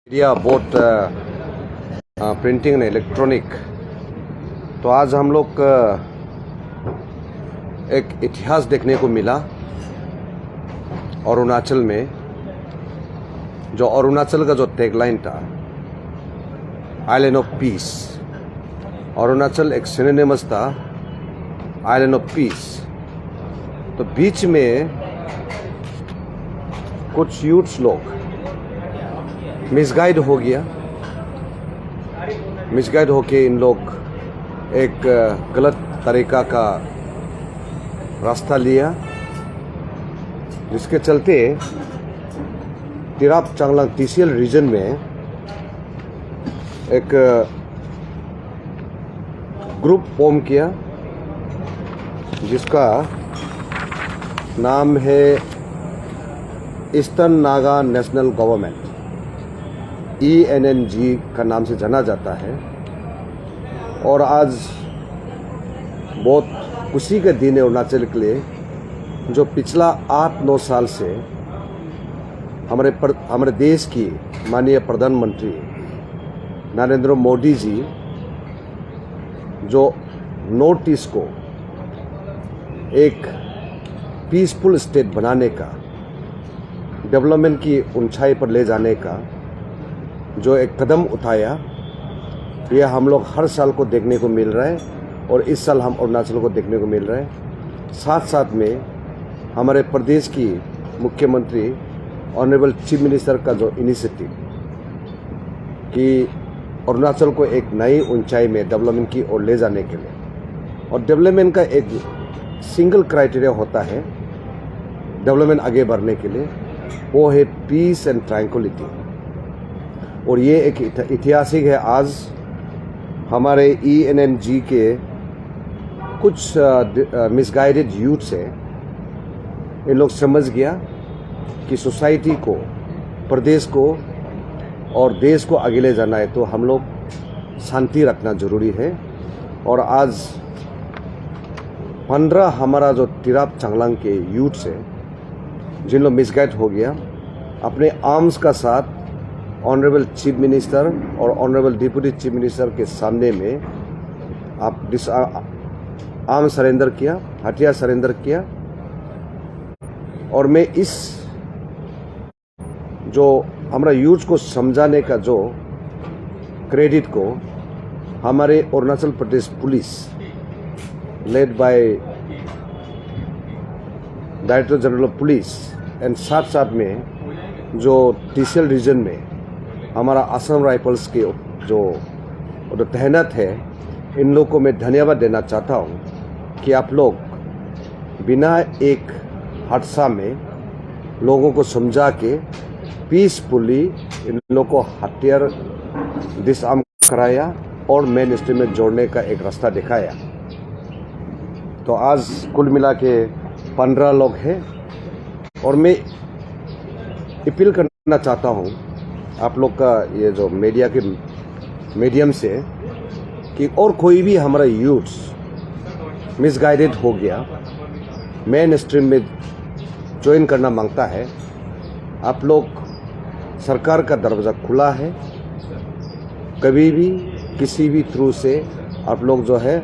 Media both printing and electronic. तो आज हम लोग एक इतिहास देखने को मिला अरुणाचल में। जो अरुणाचल का जो टैगलाइन था, आइलैंड ऑफ पीस। अरुणाचल एक सिनोनिमस था आइलैंड ऑफ पीस। तो बीच में कुछ यूथ्स लोग मिसगाइड हो गया। मिसगाइड होके इन लोग एक गलत तरीका का रास्ता लिया, जिसके चलते तिराप चांगलांग TCL रीजन में एक ग्रुप फॉर्म किया, जिसका नाम है eastern Naga national government, ENNG का नाम से जाना जाता है। और आज बहुत खुशी का दिन है अरुणाचल के लिए, जो पिछला 8-9 साल से हमारे देश की माननीय प्रधानमंत्री नरेंद्र मोदी जी जो नॉर्थ ईस्ट को एक पीसफुल स्टेट बनाने का, डेवलपमेंट की ऊंचाई पर ले जाने का जो एक कदम उठाया, यह हम लोग हर साल को देखने को मिल रहा है। और इस साल हम अरुणाचल को देखने को मिल रहा है। साथ साथ में हमारे प्रदेश की मुख्यमंत्री ऑनरेबल चीफ मिनिस्टर का जो इनिशिएटिव कि अरुणाचल को एक नई ऊंचाई में डेवलपमेंट की ओर ले जाने के लिए, और डेवलपमेंट का एक सिंगल क्राइटेरिया होता है डेवलपमेंट आगे बढ़ने के लिए, वो है पीस एंड ट्रैंक्विलिटी। और ये एक ऐतिहासिक है। आज हमारे ENNG के कुछ मिसगाइडेड यूथ से इन लोग समझ गया कि सोसाइटी को, प्रदेश को और देश को आगे ले जाना है तो हम लोग शांति रखना जरूरी है। और आज 15 हमारा जो तिराप चांगलांग के यूथ से जिन लोग मिसगाइड हो गया, अपने आर्म्स का साथ ऑनरेबल चीफ मिनिस्टर और ऑनरेबल डिप्टी चीफ मिनिस्टर के सामने में आप आर्म सरेंडर किया, हथियार सरेंडर किया। और मैं इस जो हमारा यूथ को समझाने का जो क्रेडिट को हमारे Arunachal Pradesh police led by director general of police and साथ साथ में जो TCL रीजन में हमारा असम राइफल्स के जो तैनात है, इन लोगों को मैं धन्यवाद देना चाहता हूँ कि आप लोग बिना एक हादसा में लोगों को समझा के पीसफुली इन लोगों को हथियार डिसआर्म कराया और मेन स्ट्रीम में जोड़ने का एक रास्ता दिखाया। तो आज कुल मिला के 15 लोग हैं। और मैं अपील करना चाहता हूँ आप लोग का ये जो मीडिया के मीडियम से, कि और कोई भी हमारा यूथ्स मिसगाइडेड हो गया, मेन स्ट्रीम में ज्वाइन करना मांगता है, आप लोग, सरकार का दरवाज़ा खुला है। कभी भी किसी भी थ्रू से आप लोग जो है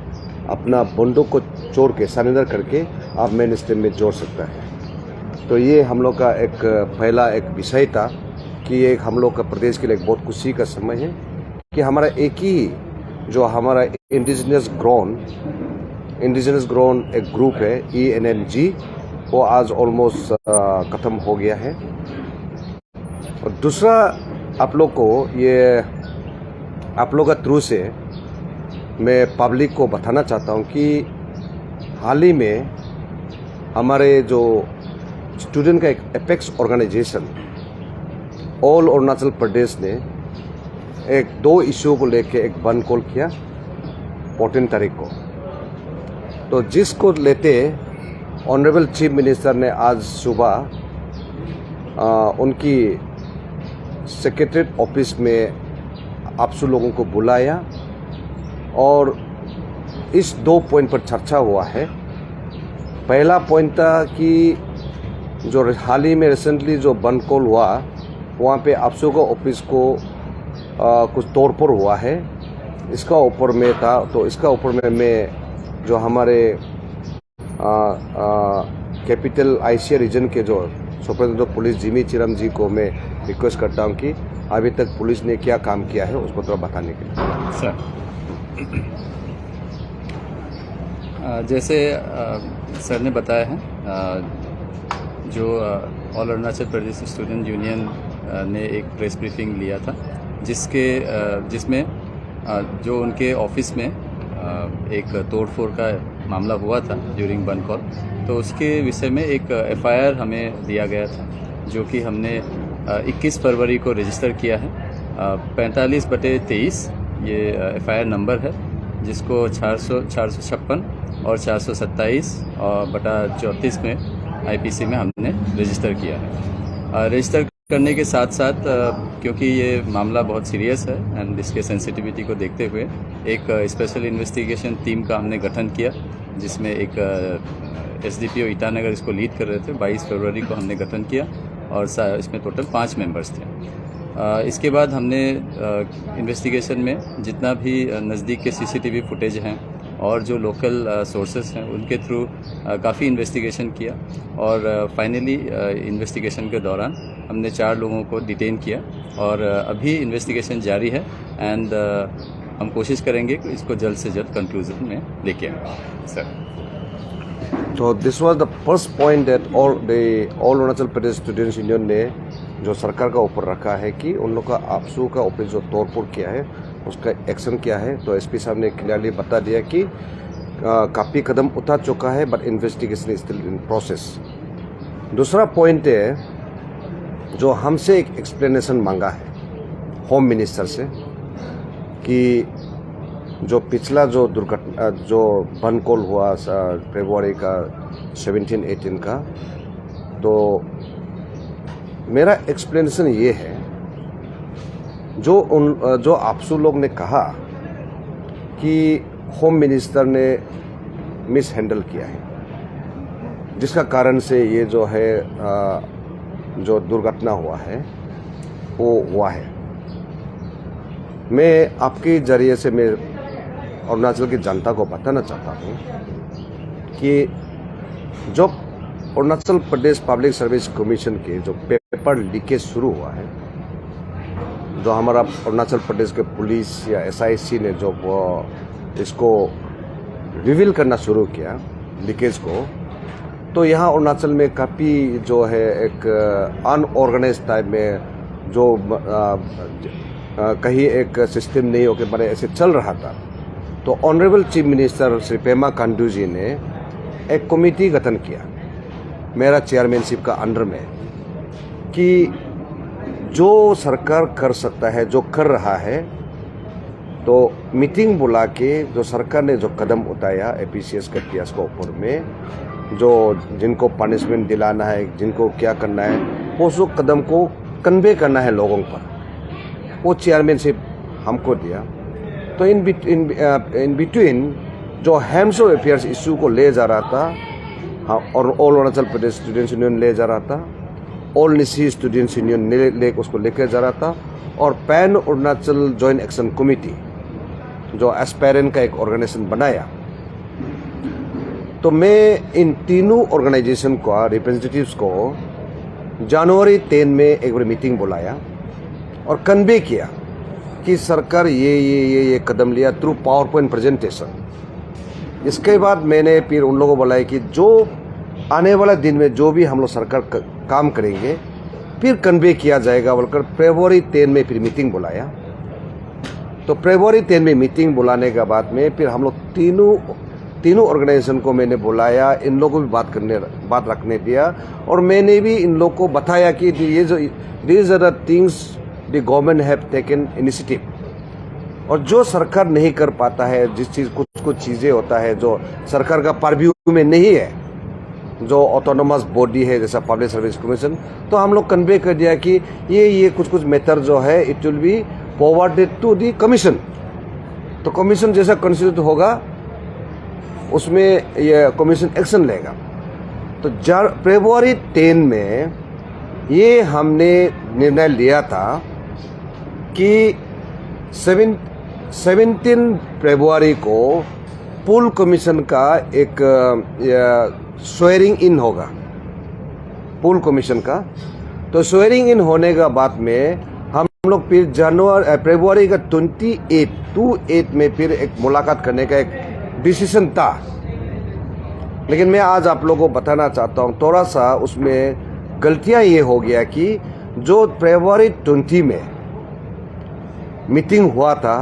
अपना बंदूक को छोड़ के, सरेंडर करके आप मेन स्ट्रीम में जोड़ सकता है। तो ये हम लोग का एक पहला एक विषय था कि एक हम लोग का प्रदेश के लिए एक बहुत खुशी का समय है कि हमारा एक ही जो हमारा इंडिजिनस ग्रोन एक ग्रुप है ENNG, वो आज ऑलमोस्ट ख़त्म हो गया है। और दूसरा आप लोग को ये आप लोग का थ्रू से मैं पब्लिक को बताना चाहता हूँ कि हाल ही में हमारे जो स्टूडेंट का एक apex organisation all Arunachal Pradesh ने एक 2 इश्यू को लेके एक बंद कॉल किया 14 तारीख को। तो जिसको लेते ऑनरेबल चीफ मिनिस्टर ने आज सुबह उनकी सेक्रेटरीट ऑफिस में आप सब लोगों को बुलाया और इस 2 पॉइंट पर चर्चा हुआ है। पहला पॉइंट था कि जो हाल ही में रिसेंटली जो बंद कॉल हुआ, वहाँ पे अफसर को ऑफिस को कुछ तोड़फोड़ हुआ है, इसका ऊपर में था। तो इसका ऊपर में मैं जो हमारे कैपिटल आईसीए रीजन के जो सुपरिटेंडेंट ऑफ पुलिस जिमी चिरम जी को मैं रिक्वेस्ट करता हूं कि अभी तक पुलिस ने क्या काम किया है उसको थोड़ा बताने के लिए। सर, जैसे सर ने बताया है, जो all Arunachal Pradesh student union ने एक प्रेस ब्रीफिंग लिया था, जिसमें जो उनके ऑफिस में एक तोड़फोड़ का मामला हुआ था ड्यूरिंग बन कॉल, तो उसके विषय में एक एफआईआर हमें दिया गया था, जो कि हमने 21 फरवरी को रजिस्टर किया है। 45/23 ये एफआईआर नंबर है, जिसको 456 और 427/34 में आईपीसी में हमने रजिस्टर किया है। रजिस्टर करने के साथ साथ, क्योंकि ये मामला बहुत सीरियस है एंड इसके सेंसिटिविटी को देखते हुए एक स्पेशल इन्वेस्टिगेशन टीम का हमने गठन किया, जिसमें एक एसडीपीओ ईटानगर इसको लीड कर रहे थे। 22 फरवरी को हमने गठन किया और इसमें टोटल 5 मेंबर्स थे। इसके बाद हमने इन्वेस्टिगेशन में जितना भी नज़दीक के सीसीटीवी फुटेज हैं और जो लोकल सोर्सेस हैं उनके थ्रू काफ़ी इन्वेस्टिगेशन किया, और फाइनली इन्वेस्टिगेशन के दौरान हमने 4 लोगों को डिटेन किया, और अभी इन्वेस्टिगेशन जारी है एंड हम कोशिश करेंगे कि इसको जल्द से जल्द कंक्लूजन में लेके आए। सर, तो this was the first point that all Arunachal Pradesh students union ने जो सरकार का ऊपर रखा है कि उन लोग का आपसू का ऊपर जो तोड़फोड़ किया है उसका एक्शन क्या है। तो एसपी साहब ने क्लियरली बता दिया कि काफ़ी कदम उठा चुका है, but investigation is still in process. दूसरा पॉइंट है जो हमसे एक एक्सप्लेनेशन मांगा है होम मिनिस्टर से कि जो पिछला जो दुर्घटना जो बन कॉल हुआ फरवरी का 17-18 का, तो मेरा एक्सप्लेनेशन ये है, जो आपसू लोग ने कहा कि होम मिनिस्टर ने मिस हैंडल किया है, जिसका कारण से ये जो है जो दुर्घटना हुआ है वो हुआ है। मैं आपके जरिए से मैं अरुणाचल की जनता को बताना चाहता हूँ कि जब Arunachal Pradesh public service commission के जो पेपर लीकेज शुरू हुआ है, जो हमारा अरुणाचल प्रदेश के पुलिस या एसआईसी ने जो इसको रिवील करना शुरू किया लीकेज को, तो यहाँ अरुणाचल में काफ़ी जो है एक अनऑर्गेनाइज टाइप में जो कहीं एक सिस्टम नहीं होकर बड़े ऐसे चल रहा था। तो honourable chief minister Shri Pema Khandu ji ने एक कमेटी गठन किया मेरा चेयरमैनशिप का अंडर में, कि जो सरकार कर सकता है, जो कर रहा है, तो मीटिंग बुला के जो सरकार ने जो कदम उठाया एपीसीएस के इतिहास के ऊपर में, जो जिनको पनिशमेंट दिलाना है, जिनको क्या करना है, वो जो कदम को कन्वे करना है लोगों पर, वो चेयरमैनशिप हमको दिया। तो इन बिटवीन जो हेम्स ऑफ अफेयर्स इशू को ले जा रहा था, हाँ, और all Arunachal Pradesh students union ले जा रहा था, ऑल निसी स्टूडेंट्स यूनियन उसको लेकर जा रहा था, और pan Arunachal joint action committee जो एस्पेरेंट का एक ऑर्गेनाइजेशन बनाया। तो मैं इन तीनों ऑर्गेनाइजेशन का रिप्रेजेंटेटिव्स को जनवरी 10 में एक बार मीटिंग बुलाया और कन्वे किया कि सरकार ये कदम लिया थ्रू पावर पॉइंट प्रेजेंटेशन। इसके बाद मैंने फिर उन लोगों को बुलाया कि जो आने वाला दिन में जो भी हम लोग सरकार काम करेंगे फिर कन्वे किया जाएगा बोलकर फरवरी 10 में फिर मीटिंग बुलाया। तो फरवरी 10 में मीटिंग बुलाने के बाद में फिर हम लोग तीनों ऑर्गेनाइजेशन को मैंने बुलाया, इन लोगों को भी बात रखने दिया, और मैंने भी इन लोगों को बताया कि ये जो these are the things the government have taken initiative, और जो सरकार नहीं कर पाता है, जिस चीज़ कुछ चीज़ें होता है जो सरकार का परव्यू में नहीं है, जो ऑटोनोमस बॉडी है जैसा पब्लिक सर्विस कमीशन, तो हम लोग कन्वे कर दिया कि ये कुछ मैटर जो है it will be forwarded to the commission. तो कमीशन जैसा कंसिडर होगा उसमें ये कमीशन एक्शन लेगा। तो फरवरी 10 में ये हमने निर्णय लिया था कि 17 फरवरी को पुल कमीशन का एक स्वेरिंग इन होगा, पुल कमीशन का। तो स्वेरिंग इन होने का बाद में हम लोग फिर फरवरी का 28 में फिर एक मुलाकात करने का एक डिसीजन था। लेकिन मैं आज आप लोगों को बताना चाहता हूँ, थोड़ा सा उसमें गलतियाँ ये हो गया कि जो फरवरी 20 में मीटिंग हुआ था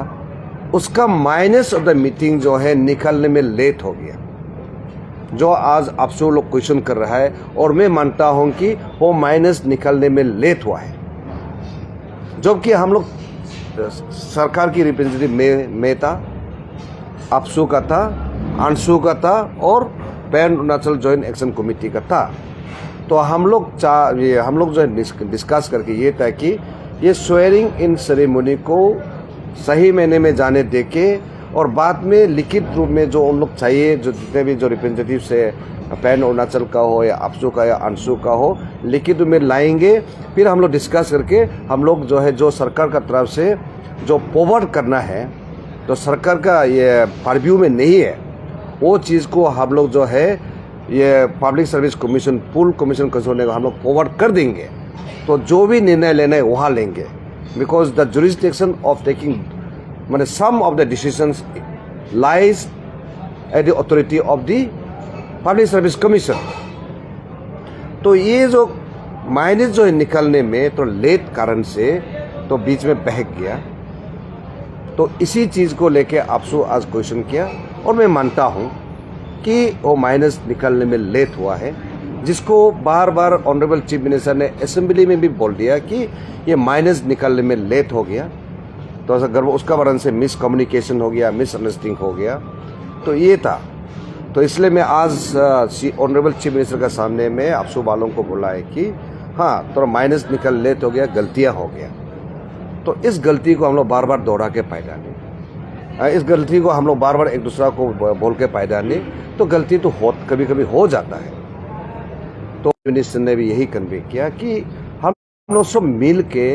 उसका माइनस ऑफ द मीटिंग जो है निकालने में लेट हो गया, जो आज आप सब लोग क्वेश्चन कर रहा है। और मैं मानता हूं कि वो माइनस निकालने में लेट हुआ है, जबकि हम लोग सरकार की रिप्रेजेंटेटिव में था, आपसू का था, अंशु का था और pan Arunachal joint action committee का था। तो हम लोग जो है डिस्कस करके ये था कि ये स्वेरिंग इन सेरेमनी को सही महीने में जाने देके और बाद में लिखित रूप में जो उन लोग चाहिए, जो जितने भी जो रिप्रेजेंटेटिव से पैन अरुणाचल का हो या आपसू का या अंशु का हो, लिखित रूप में लाएंगे। फिर हम लोग डिस्कस करके हम लोग जो है जो सरकार का तरफ से जो फॉरवर्ड करना है, तो सरकार का ये परव्यू में नहीं है, वो चीज़ को हम लोग जो है ये पब्लिक सर्विस कमीशन पुल कमीशन होने का हम लोग फॉरवर्ड कर देंगे। तो जो भी निर्णय लेना है वहाँ लेंगे, because the jurisdiction of taking माने some of the decisions lies at the authority of the public service commission. तो ये जो माइनस जो है निकलने में तो लेट कारण से तो बीच में बहक गया। तो इसी चीज़ को लेके आपसे आज क्वेश्चन किया और मैं मानता हूँ कि वो माइनस निकलने में लेट हुआ है, जिसको बार बार ऑनरेबल चीफ मिनिस्टर ने असेंबली में भी बोल दिया कि ये माइनस निकलने में लेट हो गया। तो अगर उसका वजह से मिस कम्युनिकेशन हो गया, मिसअंडरस्टैंडिंग हो गया, तो ये था। तो इसलिए मैं आज ऑनरेबल चीफ मिनिस्टर का सामने में आप सब वालों को बोला है कि हाँ थोड़ा माइनस निकल लेट हो गया, गलतियाँ हो गया। तो इस गलती को हम लोग बार बार दोहरा के फायदा नहीं, इस गलती को हम लोग बार बार एक दूसरा को बोल के फायदा नहीं। तो गलती तो कभी कभी हो जाता है। तो मिनिस्टर ने भी यही कन्वे किया कि हम लोग सब मिल के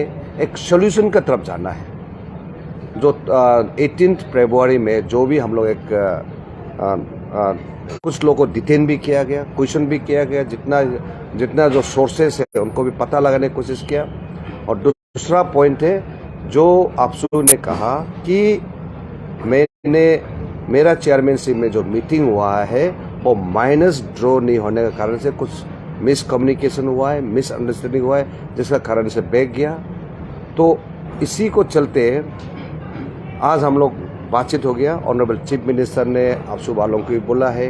एक सोल्यूशन की तरफ जाना है। जो 18 फरवरी में जो भी हम लोग एक कुछ लोगों को डिटेन भी किया गया, क्वेश्चन भी किया गया, जितना जो सोर्सेस है उनको भी पता लगाने की कोशिश किया। और दूसरा पॉइंट है जो आपसू ने कहा कि मेरा चेयरमैनशिप में जो मीटिंग हुआ है वो माइनस ड्रॉ नहीं होने के कारण से कुछ मिसकम्युनिकेशन हुआ है, मिसअंडरस्टैंडिंग हुआ है, जिसका कारण से बैठ गया। तो इसी को चलते आज हम लोग बातचीत हो गया। ऑनरेबल चीफ मिनिस्टर ने आप सब वालों को भी बोला है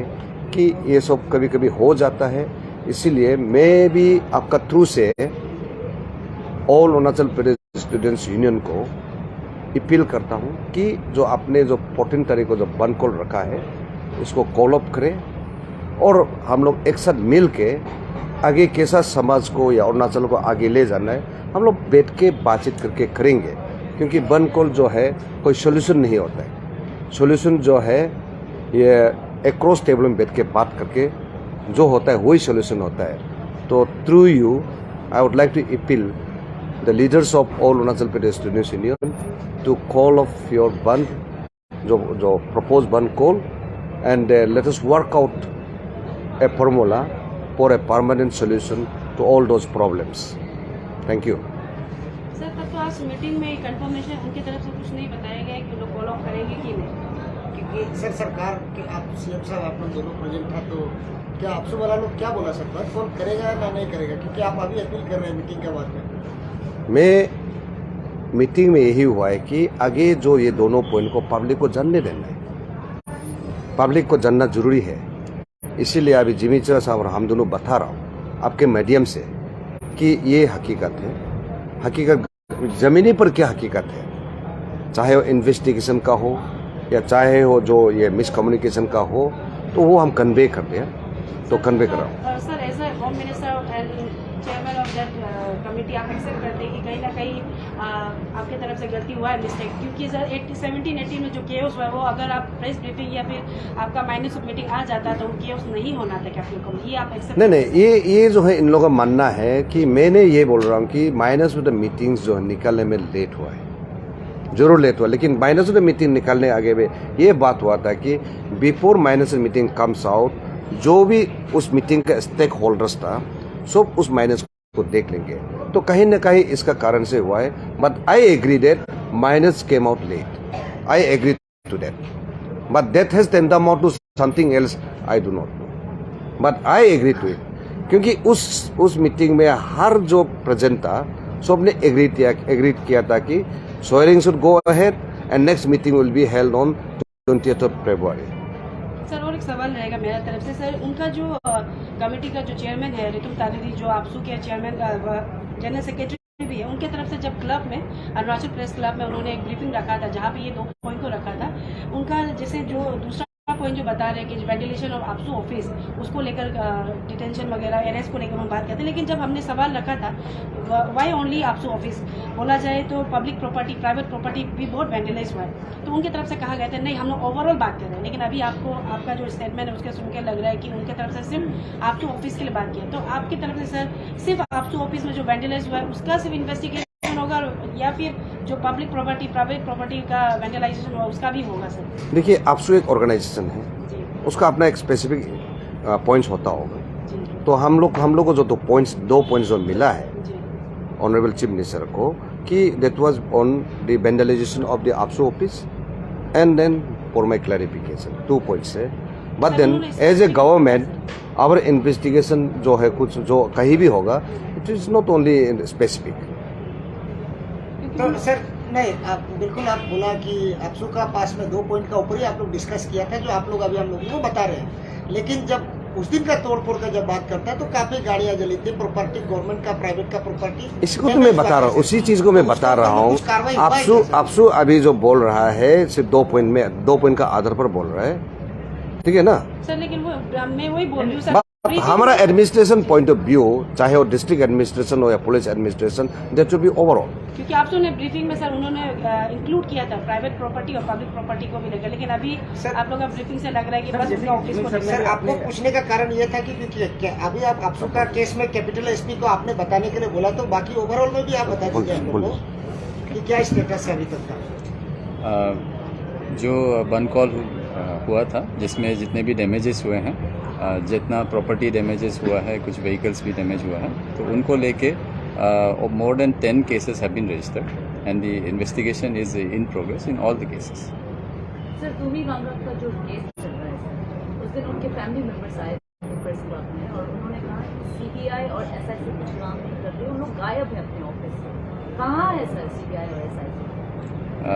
कि ये सब कभी कभी हो जाता है। इसीलिए मैं भी आपका थ्रू से all Arunachal Pradesh students union को अपील करता हूँ कि जो आपने जो 14 तारीख को जो बंद कॉल रखा है उसको कॉल अप करें और हम लोग एक साथ मिल के आगे कैसा समाज को या अरुणाचल को आगे ले जाना है हम लोग बैठ के बातचीत करके करेंगे। क्योंकि बंद कॉल जो है कोई सोल्यूशन नहीं होता है। सोल्यूशन जो है ये एक्रॉस टेबल में बैठ के बात करके जो होता है वही सोल्यूशन होता है। तो through you I would like to appeal the leaders of all Arunachal Pradesh Students Union to call off your band, जो proposed band call, and let us work out a formula for a permanent solution to all those problems. Thank you. Sir तब तो आज meeting में confirmation उनकी तरफ से कुछ नहीं बताया गया कि लोग फॉलो करेंगे कि नहीं, क्योंकि सर सरकार के आप सीएम साहब आप लोग दोनों प्रेजेंट था, तो क्या आपसे वाला लोग क्या बोला सकता फोन करेगा या नहीं करेगा, क्योंकि आप अभी अपील कर रहे हैं मीटिंग के बाद में। मैं मीटिंग में यही हुआ है कि आगे जो ये दोनों पॉइंट को पब्लिक को जानने देना है, पब्लिक को जानना जरूरी है। इसीलिए अभी जिमी चरा साहब और हम दोनों बता रहा हूँ आपके मीडियम से कि ये हकीकत है। हकीकत ज़मीनी पर क्या हकीकत है, चाहे वो इन्वेस्टिगेशन का हो या चाहे वो जो ये मिसकम्युनिकेशन का हो, तो वो हम कन्वे करते हैं, तो कन्वे कर रहा हूँ। Sir as a home minister and chairman of that committee आप एक्सेप्ट करते हैं कि कहीं ना कहीं आपकी तरफ से गलती हुआ है, मिस्टेक, क्योंकि सर 17-18 में जो केओस हुआ है वो अगर आप प्रेस ब्रीफिंग या फिर आपका माइनस ऑफ मीटिंग आ जाता है तो केओस नहीं होना था क्या आपको, ये आप एक्सेप्ट? नहीं, ये जो है इन लोगों का मानना है कि मैंने ये बोल रहा हूँ कि माइनस ऑफ द मीटिंग्स जो है निकलने में लेट हुआ है। जरूर लेट हुआ, लेकिन माइनर मीटिंग निकालने आगे में ये बात हुआ था कि before minor meeting comes out, जो भी उस मीटिंग का स्टेक होल्डर्स था सब उस माइनस को देख लेंगे। तो कहीं ना कहीं इसका कारण से हुआ है, but I agree that minus came out late, I agree to that, but that has turned out to something else, I do not know, but I agree to it, क्योंकि उस मीटिंग में हर जो प्रेजेंट था सबने agree किया था कि swearing should go ahead and next meeting will be held on 20th of February. Sir और एक सवाल रहेगा मेरा तरफ से सर, उनका जो कमेटी का जो चेयरमैन है रितुम तारिरी, जो आपसू के चेयरमैन जनरल सेक्रेटरी भी है, उनके तरफ से जब क्लब में अरुणाचल प्रेस क्लब में उन्होंने एक ब्रीफिंग रखा था जहाँ पे ये 2 पॉइंट को रखा था। उनका जैसे जो दूसरा पॉइंट जो बता रहे हैं कि वेंटिलेशन ऑफ आपसू ऑफिस, उसको लेकर डिटेंशन वगैरह अरेस्ट को लेकर हम बात करते हैं, लेकिन जब हमने सवाल रखा था वाई ओनली आपसू ऑफिस, बोला जाए तो पब्लिक प्रॉपर्टी प्राइवेट प्रॉपर्टी भी बहुत वेंटिलाइज हुआ है, तो उनकी तरफ से कहा गया था नहीं हम लोग ओवरऑल बात कर रहे हैं। लेकिन अभी आपको आपका जो स्टेटमेंट है उसके सुन के लग रहा है कि उनके तरफ से सिर्फ आपसू ऑफिस के लिए बात किया, तो आपकी तरफ से सर सिर्फ आपसू ऑफिस में जो वेंटिलाइज हुआ है उसका सिर्फ इन्वेस्टिगेशन होगा या फिर जो पब्लिक प्रॉपर्टी प्राइवेट प्रॉपर्टी का वेंटिलाइजेशन हुआ उसका भी होगा सर? देखिए, आपसू एक ऑर्गेनाइजेशन है, उसका अपना एक स्पेसिफिक पॉइंट्स होता होगा, तो हम लोग को जो 2 पॉइंट्स जो मिला है ऑनरेबल चीफ मिनिस्टर को कि that was on the vandalisation of the Apsu office and then for my clarification 2 points है, but then as a government our investigation जो है कुछ जो कहीं भी होगा it is not only specific. तो सर नहीं, आप बिल्कुल आप बोला कि आपसू का पास में 2 पॉइंट का ऊपर ही आप लोग डिस्कस किया था जो आप लोग अभी हम लोगों को बता रहे हैं, लेकिन जब उस दिन का तोड़-फोड़ का जब बात करता है तो काफी गाड़ियां जली थी, प्रॉपर्टी गवर्नमेंट का प्राइवेट का प्रॉपर्टी, इसको तो मैं बता रहा हूँ, उसी चीज को मैं बता रहा हूँ। आपसू अभी जो बोल रहा है सिर्फ 2 पॉइंट का आधार पर बोल रहा है, ठीक है ना सर? लेकिन वो मैं वही बोल रही हूँ सर, हमारा एडमिनिस्ट्रेशन पॉइंट ऑफ व्यू, चाहे वो डिस्ट्रिक्ट एडमिनिस्ट्रेशन हो या police administration, that should be overall. क्योंकि आपसे ने ब्रीफिंग में सर उन्होंने इंक्लूड किया था प्राइवेट प्रॉपर्टी और पब्लिक प्रॉपर्टी को भी लेकर, लेकिन अभी आप लोग का ब्रीफिंग से लग रहा है कि बस उनका ऑफिस को सर आपको पूछने का कारण ये था कि क्योंकि अभी आप आपसू का केस में कैपिटल एसपी को आपने बताने के लिए बोला, तो बाकी ओवरऑल में भी आप बता दीजिए हम लोगों को कि क्या स्टेटस है अभी तक का। जो वन कॉल हुआ था जिसमें जितने भी डैमेजेस हुए हैं, जितना प्रॉपर्टी डैमेजेस हुआ है, कुछ व्हीकल्स भी डैमेज हुआ है, तो उनको लेके more than 10 cases have been registered and the investigation is in progress in all the cases. Sir Tumi Wangda का जो केस चल रहा है, उस दिन उनके फैमिली मेंबर्स आए प्रेस क्लब में और उन्होंने कहा सीबीआई और एसआईसी कुछ काम नहीं कर रहे, उन लोग गायब है अपने ऑफिस से। कहाँ है सर सीबीआई और SIC?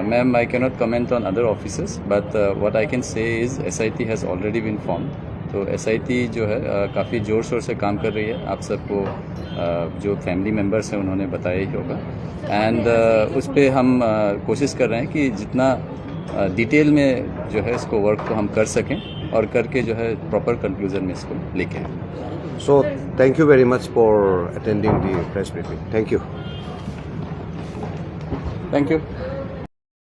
Ma'am, I cannot comment on other offices, but what I can say is SIT has already been formed. तो SIT जो है काफ़ी ज़ोर शोर से काम कर रही है, आप सबको जो फैमिली मेम्बर्स हैं उन्होंने बताया ही होगा, एंड उस पर हम कोशिश कर रहे हैं कि जितना डिटेल में जो है इसको वर्क को हम कर सकें और करके जो है प्रॉपर कंक्लूजन में इसको लेके आएं। So thank you very much for attending the press briefing. Thank you.